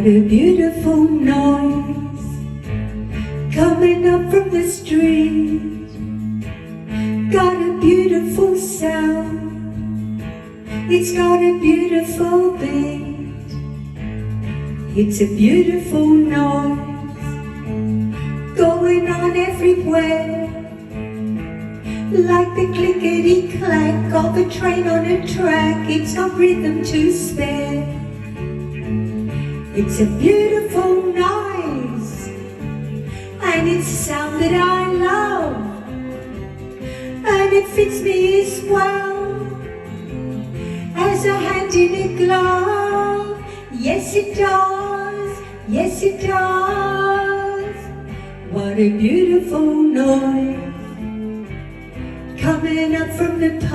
a beautiful noise coming up from the street. Got a beautiful sound, it's got a beautiful beat. It's a beautiful noise going on everywhere, like the clickety-clack of a train on a track. It's got rhythm to spare. It's a beautiful noise, and it's a sound that I love, and it fits me as well as a hand in a glove. Yes it does, yes it does. What a beautiful noise coming up from the past.